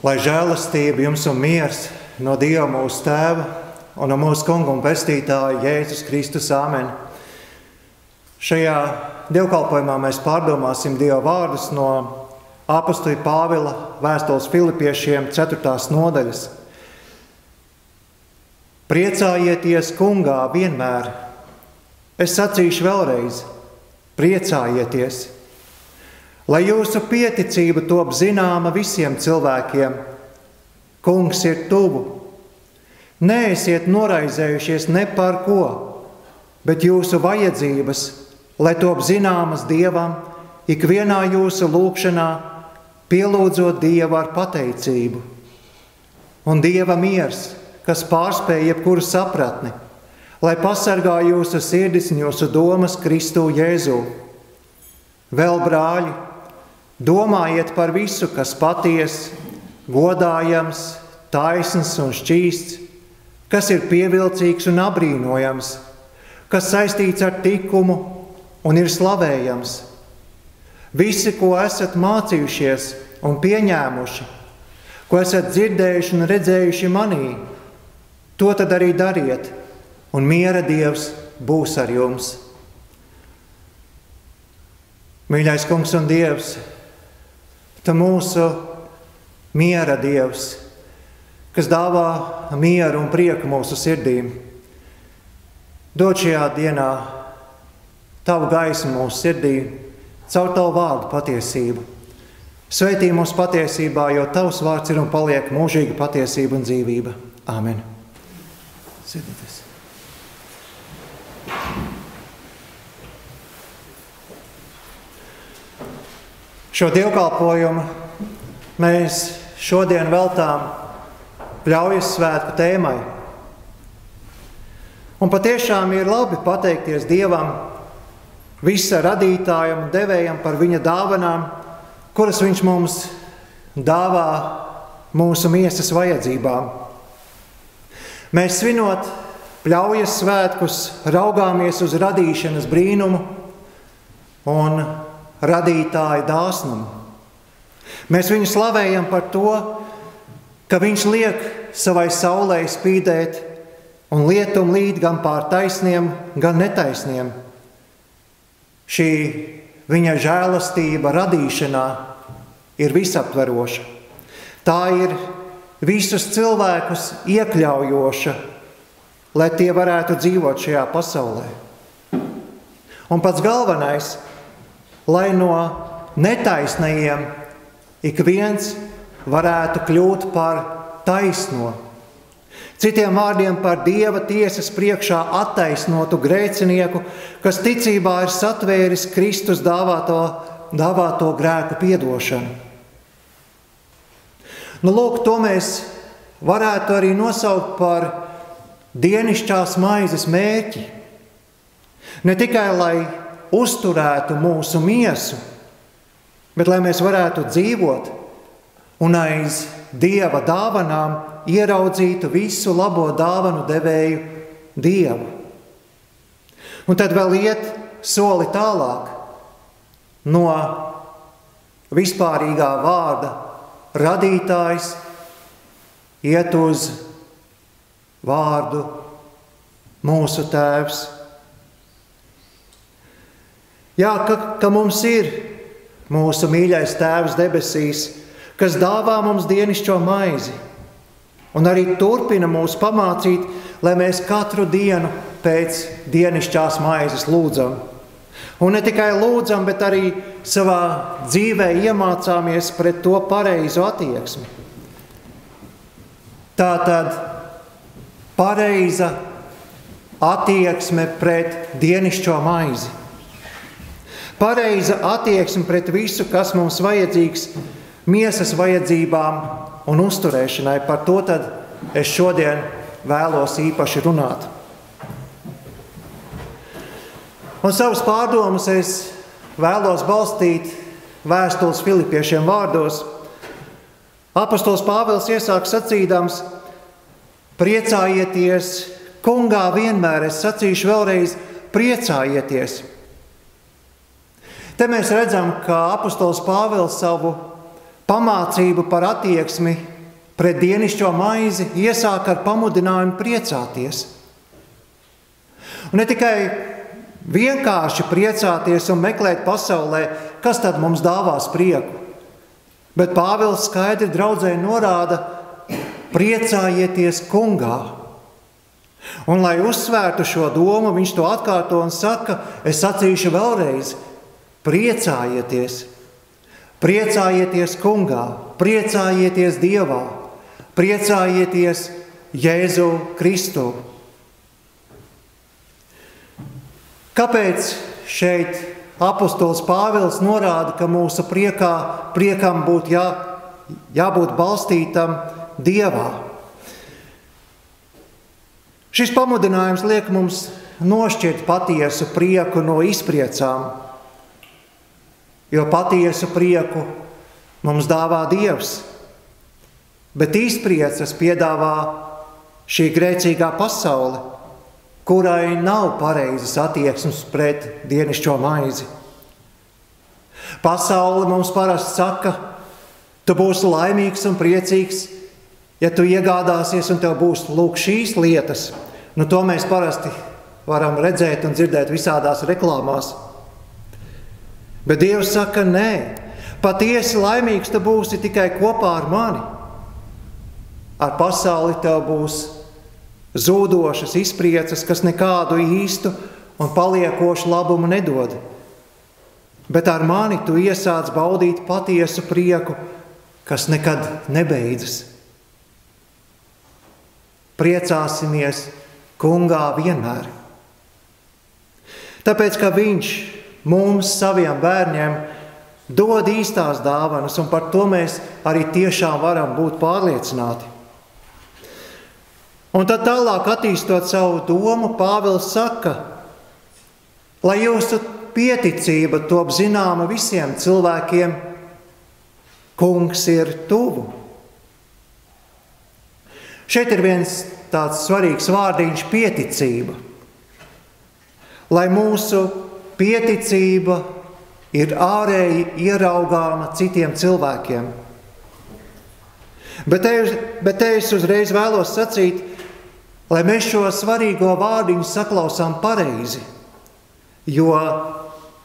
Lai žēlastība jums un miers no Dieva mūsu Tēva un no mūsu Kunga un Pestītāja Jēzus Kristus. Āmen. Šajā dievkalpojumā mēs pārdomāsim Dieva vārdus no apostoļa Pāvila vēstules Filipiešiem 4. nodaļas. Priecājieties Kungā vienmēr. Es sacīšu vēlreiz, priecājieties. Lai jūsu pieticība top zināma visiem cilvēkiem, Kungs ir tuvu. Neesiet noraizējušies ne par ko, bet jūsu vajadzības, lai top zināmas Dievam, ikvienā jūsu lūgšanā, pielūdzot Dievu ar pateicību. Un Dieva miers, kas pārspēj jebkuru sapratni, lai pasargā jūsu sirdis un jūsu domas Kristu Jēzū. Vēl, brāļi, domājiet par visu, kas patiess, godājams, taisns un šķīsts, kas ir pievilcīgs un apbrīnojams, kas saistīts ar likumu un ir slavējams. Visi, ko esat mācījušies un pieņēmuši, ko esat dzirdējuši un redzējuši manī, to tad arī dariet, un miera Dievs būs ar jums. Mīļais Kungs un Dievs, Tu mūsu miera Dievs, kas dāvā mieru un prieku mūsu sirdīm. Dod šajā dienā Tavu gaismu mūsu sirdī, caur Tavu vārdu patiesību. Sveitī mūs patiesībā, jo Tavs vārds ir un paliek mūžīga patiesība un dzīvība. Āmen. Sēdieties. Šo dievkalpojumu mēs šodien veltām Pļaujas svētku tēmai. Un patiešām ir labi pateikties Dievam, visa radītājam un devējam par viņa dāvanām, kuras viņš mums dāvā mūsu miesas vajadzībām. Mēs svinot Pļaujas svētkus raugāmies uz radīšanas brīnumu un radītāja dāsnumu. Mēs viņu slavējam par to, ka viņš liek savai saulei spīdēt un lietum līd gan pār taisniem, gan netaisniem. Šī viņa žēlastība radīšanā ir visaptveroša. Tā ir visus cilvēkus iekļaujoša, lai tie varētu dzīvot šajā pasaulē. Un pats galvenais, lai no netaisnajiem ik viens varētu kļūt par taisno. Citiem vārdiem par Dieva tiesas priekšā attaisnotu grēcinieku, kas ticībā ir satvēris Kristus dāvāto grēku piedošanu. Lūk, to mēs varētu arī nosaukt par dienišķās maizes mērķi. Ne tikai, lai uzturētu mūsu miesu, bet lai mēs varētu dzīvot un aiz Dieva dāvanām ieraudzītu visu labo dāvanu devēju Dievu. Un tad vēl iet soli tālāk no vispārīgā vārda radītājs, iet uz vārdu mūsu Tēvs. Jā, ka mums ir mūsu mīļais Tēvs debesīs, kas dāvā mums dienišķo maizi un arī turpina mūs pamācīt, lai mēs katru dienu pēc dienišķās maizes lūdzam. Un ne tikai lūdzam, bet arī savā dzīvē iemācāmies pret to pareizu attieksmi. Tātad pareiza attieksme pret dienišķo maizi. Pareiza attieksme pret visu, kas mums vajadzīgs miesas vajadzībām un uzturēšanai. Par to tad es šodien vēlos īpaši runāt. Un savus pārdomas es vēlos balstīt vēstules Filipiešiem vārdos. Apostols Pāvils iesāk sacīdams: priecājieties Kungā vienmēr, es sacīšu vēlreiz, priecājieties. Te mēs redzam, ka apostols Pāvils savu pamācību par attieksmi pret dienišķo maizi iesāk ar pamudinājumu priecāties. Un ne tikai vienkārši priecāties un meklēt pasaulē, kas tad mums dāvās prieku, bet Pāvils skaidri draudzē norāda: priecājieties kungā. Un, lai uzsvērtu šo domu, viņš to atkārto un saka: es sacīšu vēlreiz, priecājieties. Priecājieties kungā, priecājieties Dievā, priecājieties Jēzu Kristu. Kāpēc šeit apostols Pāvils norāda, ka mūsu priekam būtu jābūt balstītam Dievā? Šis pamudinājums liek mums nošķirt patiesu prieku no izpriecām, jo patiesu prieku mums dāvā Dievs, bet izpriecas piedāvā šī grēcīgā pasaule, kurai nav pareizas attieksmes pret dienišķo maizi. Pasaule mums parasti saka: tu būsi laimīgs un priecīgs, ja tu iegādāsies un tev būs lūk šīs lietas. To mēs parasti varam redzēt un dzirdēt visādās reklāmās. Bet Dievs saka: nē, patiesi laimīgs tu būsi tikai kopā ar mani. Ar pasauli tev būs zūdošas izpriecas, kas nekādu īstu un paliekošu labumu nedod. Bet ar mani tu iesāc baudīt patiesu prieku, kas nekad nebeidzas. Priecāsimies kungā vienmēr. Tāpēc, ka viņš mums, saviem bērniem, dod īstās dāvanas, un par to mēs arī tiešām varam būt pārliecināti. Un tad tālāk attīstot savu domu, Pāvils saka: lai jūsu pieticība top zināma visiem cilvēkiem, kungs ir tuvu. Šeit ir viens tāds svarīgs vārdiņš – pieticība. Lai mūsu pieticība ir ārēji ieraugāma citiem cilvēkiem. Bet te es uzreiz vēlos sacīt, lai mēs šo svarīgo vārdiņu saklausām pareizi, jo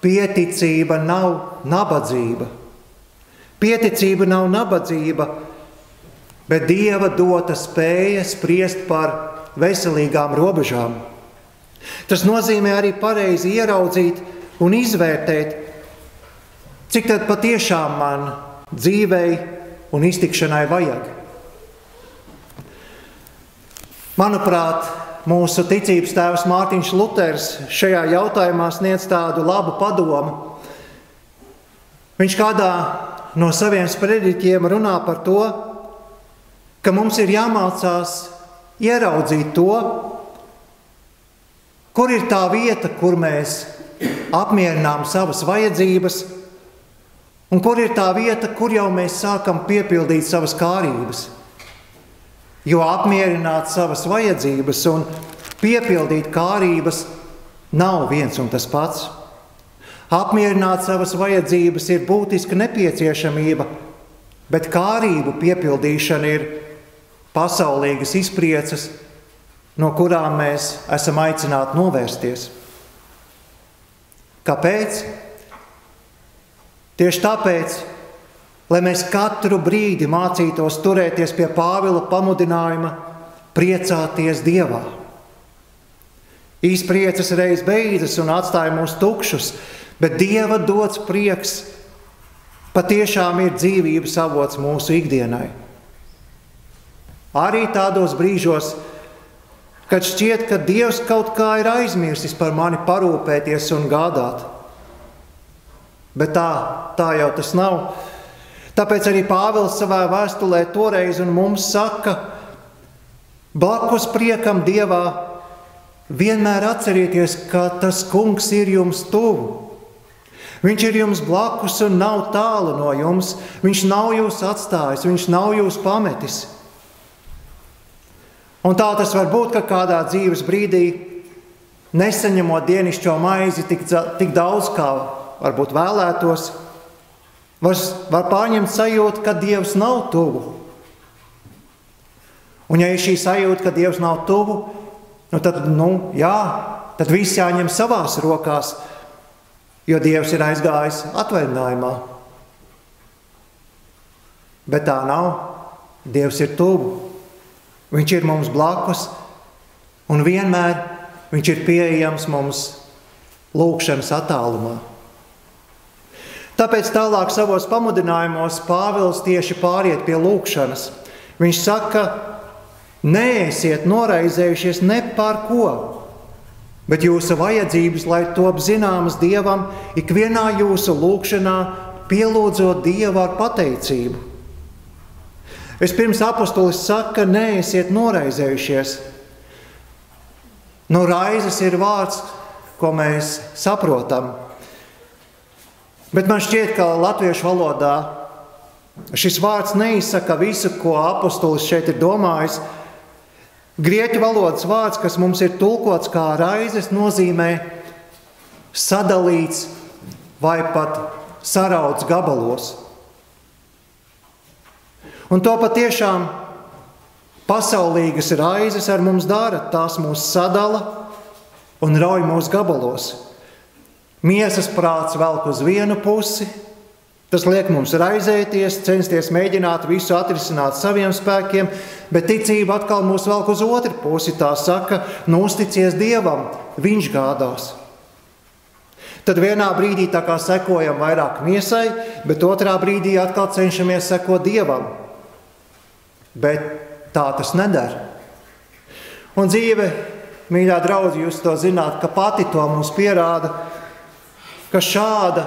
pieticība nav nabadzība. Pieticība nav nabadzība, bet Dieva dota spēja spriest par veselīgām robežām. Tas nozīmē arī pareizi ieraudzīt un izvērtēt, cik tad patiešām man dzīvei un iztikšanai vajag. Manuprāt, mūsu ticības tēvs Mārtiņš Luters šajā jautājumā sniedz tādu labu padomu. Viņš kādā no saviem sprediķiem runā par to, ka mums ir jāmācās ieraudzīt to, kur ir tā vieta, kur mēs apmierinām savas vajadzības, un kur ir tā vieta, kur jau mēs sākam piepildīt savas kārības. Jo apmierināt savas vajadzības un piepildīt kārības nav viens un tas pats. Apmierināt savas vajadzības ir būtiska nepieciešamība, bet kārību piepildīšana ir pasaulīgas izpriecas, no kurām mēs esam aicināti novērsties. Kāpēc? Tieši tāpēc, lai mēs katru brīdi mācītos turēties pie Pāvila pamudinājuma priecāties Dievā. Izpriecas reiz beidzas un atstāja mūs tukšus, bet Dieva dots prieks patiešām ir dzīvības avots mūsu ikdienai. Arī tādos brīžos, kad šķiet, ka Dievs kaut kā ir aizmirsis par mani parūpēties un gādāt. Bet tā jau tas nav. Tāpēc arī Pāvils savā vēstulē toreiz un mums saka: blakus priekam Dievā vienmēr atcerieties, ka tas kungs ir jums tuvu. Viņš ir jums blakus un nav tālu no jums. Viņš nav jūs atstājis, viņš nav jūs pametis. Un tā tas var būt, ka kādā dzīves brīdī, nesaņemot dienišķo maizi tik daudz, kā varbūt vēlētos, var pārņemt sajūtu, ka Dievs nav tuvu. Un ja ir šī sajūta, ka Dievs nav tuvu, tad viss jāņem savās rokās, jo Dievs ir aizgājis atvaļinājumā. Bet tā nav. Dievs ir tuvu. Viņš ir mums blakus, un vienmēr viņš ir pieejams mums lūgšanas attālumā. Tāpēc tālāk savos pamudinājumos Pāvils tieši pāriet pie lūgšanas. Viņš saka, neesiet noraizējušies ne par ko, bet jūsu vajadzības, lai top zināmas Dievam, ikvienā jūsu lūgšanā pielūdzot Dievu ar pateicību. Vispirms apostolis saka, neesiet noraizējušies. Raizes ir vārds, ko mēs saprotam. Bet man šķiet, ka latviešu valodā šis vārds neizsaka visu, ko apostolis šeit ir domājis. Grieķu valodas vārds, kas mums ir tulkots kā raizes, nozīmē sadalīts vai pat sarauts gabalos. Un to patiešām pasaulīgas raizes ar mums dara. Tās mūs sadala un rauj mūsu gabalos. Miesas prāts velk uz vienu pusi, tas liek mums raizēties, censties mēģināt visu atrisināt saviem spēkiem, bet ticība atkal mūs velk uz otru pusi. Tā saka, uzticies Dievam, viņš gādās. Tad vienā brīdī tā kā sekojam vairāk miesai, bet otrā brīdī atkal cenšamies sekot Dievam. Bet tā tas nedara. Un dzīve, mīļā draudzi, jūs to zināt, ka pati to mums pierāda, ka šāda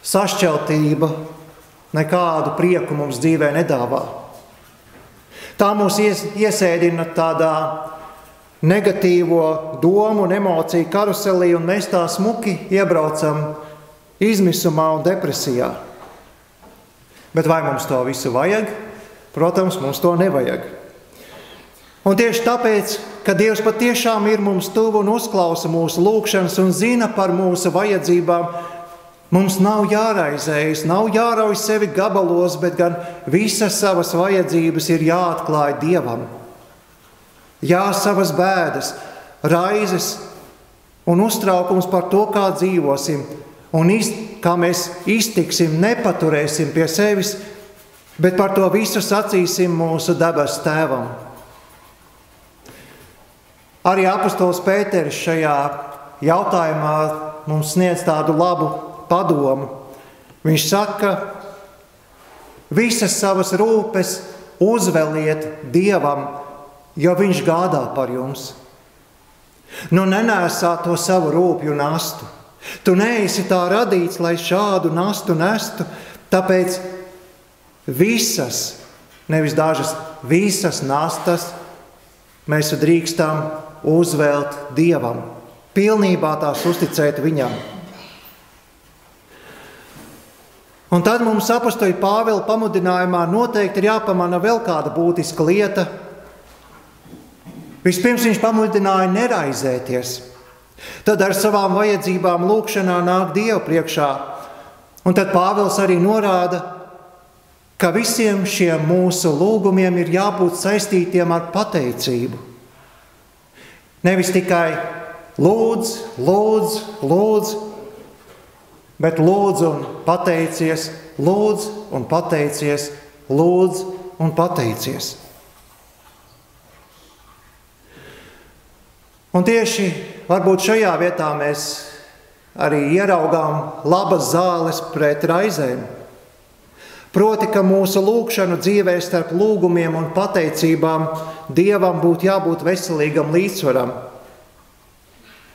sašķeltība nekādu prieku mums dzīvē nedāvā. Tā mūs iesēdina tādā negatīvo domu un emociju karuselī, un mēs tā smuki iebraucam izmisumā un depresijā. Bet vai mums to visu vajag? Protams, mums to nevajag. Un tieši tāpēc, ka Dievs patiešām ir mums tuvu un uzklausa mūsu lūgšanas un zina par mūsu vajadzībām, mums nav jāraizējas, nav jārauj sevi gabalos, bet gan visas savas vajadzības ir jāatklāj Dievam. Jā, savas bēdas, raizes un uztraukums par to, kā dzīvosim un kā mēs iztiksim, nepaturēsim pie sevis, bet par to visu sacīsim mūsu debesu Tēvam. Arī apostols Pēteris šajā jautājumā mums sniedz tādu labu padomu. Viņš saka, visas savas rūpes uzveliet Dievam, jo viņš gādā par jums. Nenēsā to savu rūpju nastu. Tu neesi tā radīts, lai šādu nastu nestu, tāpēc visas, nevis dažas, visas nastas mēs drīkstam uzvelt Dievam, pilnībā tās uzticēt Viņam. Un tad mums apostoļa Pāvila pamudinājumā noteikti ir jāpamana vēl kāda būtiska lieta. Vispirms viņš pamudināja neraizēties. Tad ar savām vajadzībām lūgšanā nāk Dievu priekšā. Un tad Pāvils arī norāda, ka visiem šiem mūsu lūgumiem ir jābūt saistītiem ar pateicību. Nevis tikai lūdz, lūdz, lūdz, bet lūdz un pateicies, lūdz un pateicies, lūdz un pateicies. Un tieši varbūt šajā vietā mēs arī ieraugām labas zāles pret raizēm. Proti, ka mūsu lūgšanu dzīvē starp lūgumiem un pateicībām Dievam būtu jābūt veselīgam līdzsvaram.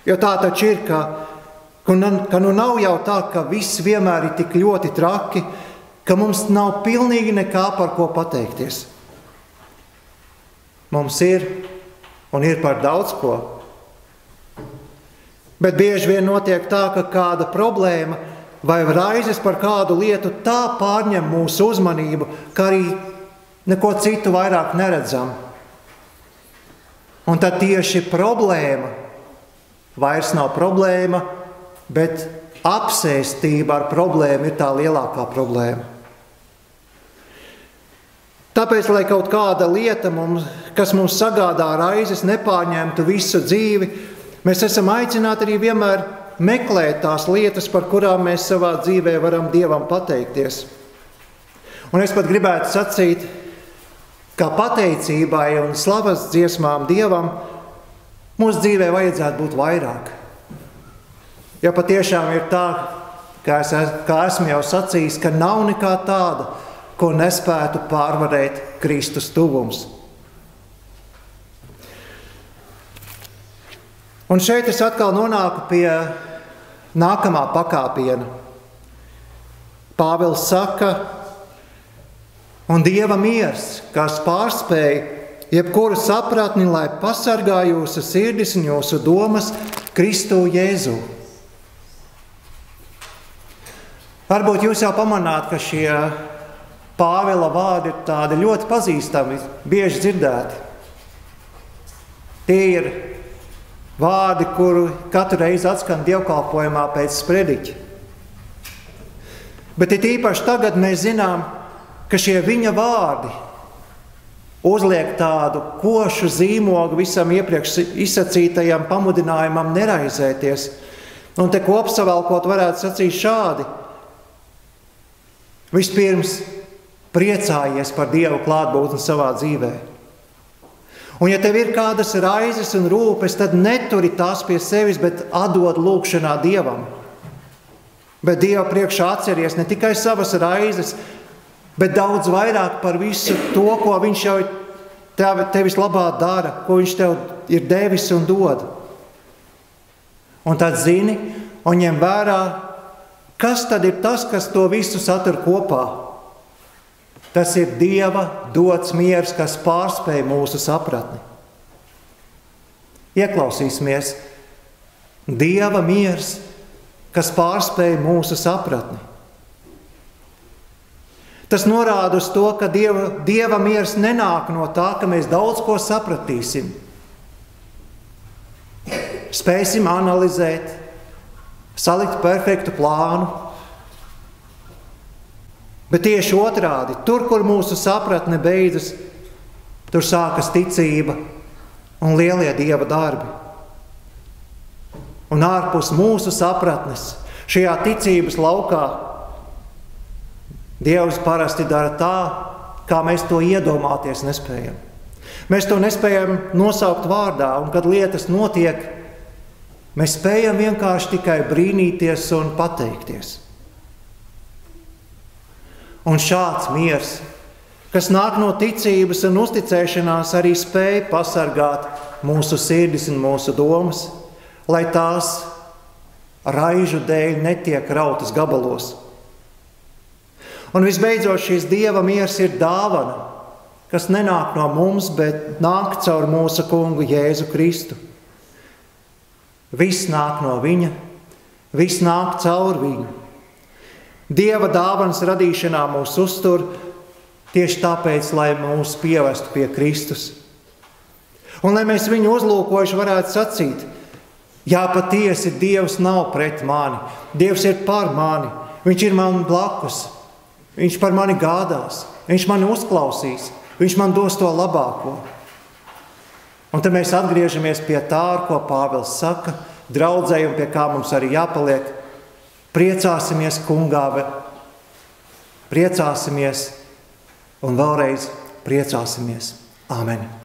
Jo tā taču ir, ka nav jau tā, ka viss vienmēr ir tik ļoti traki, ka mums nav pilnīgi nekā par ko pateikties. Mums ir un ir par daudz ko. Bet bieži vien notiek tā, ka kāda problēma vai raizes par kādu lietu tā pārņem mūsu uzmanību, ka arī neko citu vairāk neredzam. Un tad tieši problēma vairs nav problēma, bet apsēstība ar problēmu ir tā lielākā problēma. Tāpēc, lai kaut kāda lieta mums, kas mums sagādā raizes, nepārņemtu visu dzīvi, mēs esam aicināti arī vienmēr meklēt tās lietas, par kurām mēs savā dzīvē varam Dievam pateikties. Un es pat gribētu sacīt, ka pateicībai un slavas dziesmām Dievam mūsu dzīvē vajadzētu būt vairāk. Ja patiešām ir tā, kā esmu jau sacījis, ka nav nekā tāda, ko nespētu pārvarēt Kristus tuvums. Un šeit es atkal nonāku pie nākamā pakāpiena. Pāvils saka, un Dieva miers, kas pārspēj jebkuru sapratni, lai pasargā jūsu sirdis un jūsu domas Kristu Jēzu. Varbūt jūs jau pamanāt, ka šie Pāvila vārdi ir tādi ļoti pazīstami, bieži dzirdēti. Tie ir vārdi, kuru katru reizi atskan dievkalpojumā pēc sprediķa. Bet it īpaši tagad mēs zinām, ka šie viņa vārdi uzliek tādu košu zīmogu visam iepriekš izsacītajam pamudinājumam neraizēties. Un te kopsavalkot varētu sacīt šādi. Vispirms priecājies par Dievu klātbūtni savā dzīvē. Un ja tev ir kādas raizes un rūpes, tad neturi tās pie sevis, bet atdod lūgšanā Dievam. Bet Dieva priekšā atceries ne tikai savas raizes, bet daudz vairāk par visu to, ko Viņš jau tevis labā dara, ko Viņš tev ir devis un dod. Un tad zini un ņem vērā, kas tad ir tas, kas to visu satur kopā. Tas ir Dieva dots miers, kas pārspēj mūsu sapratni. Ieklausīsimies. Dieva miers, kas pārspēj mūsu sapratni. Tas norāda uz to, ka Dieva miers nenāk no tā, ka mēs daudz ko sapratīsim. Spēsim analizēt, salikt perfektu plānu. Bet tieši otrādi, tur, kur mūsu sapratne beidzas, tur sākas ticība un lielie Dieva darbi. Un ārpus mūsu sapratnes, šajā ticības laukā, Dievs parasti dara tā, kā mēs to iedomāties nespējam. Mēs to nespējam nosaukt vārdā, un kad lietas notiek, mēs spējam vienkārši tikai brīnīties un pateikties. Un šāds miers, kas nāk no ticības un uzticēšanās, arī spēj pasargāt mūsu sirdis un mūsu domas, lai tās raižu dēļ netiek rautas gabalos. Un visbeidzot, šīs Dieva miers ir dāvana, kas nenāk no mums, bet nāk caur mūsu kungu Jēzu Kristu. Viss nāk no viņa, viss nāk caur viņu. Dieva dāvanas radīšanā mūs uztur tieši tāpēc, lai mūs pievestu pie Kristus. Un lai mēs viņu uzlūkojuši varētu sacīt, jā, patiesi Dievs nav pret mani, Dievs ir par mani, Viņš ir man blakus, Viņš par mani gādās, Viņš mani uzklausīs, Viņš man dos to labāko. Un tad mēs atgriežamies pie tā, ar ko Pāvils saka, draudzei un pie kā mums arī jāpaliek. Priecāsimies kungā, priecāsimies un vēlreiz priecāsimies. Āmen.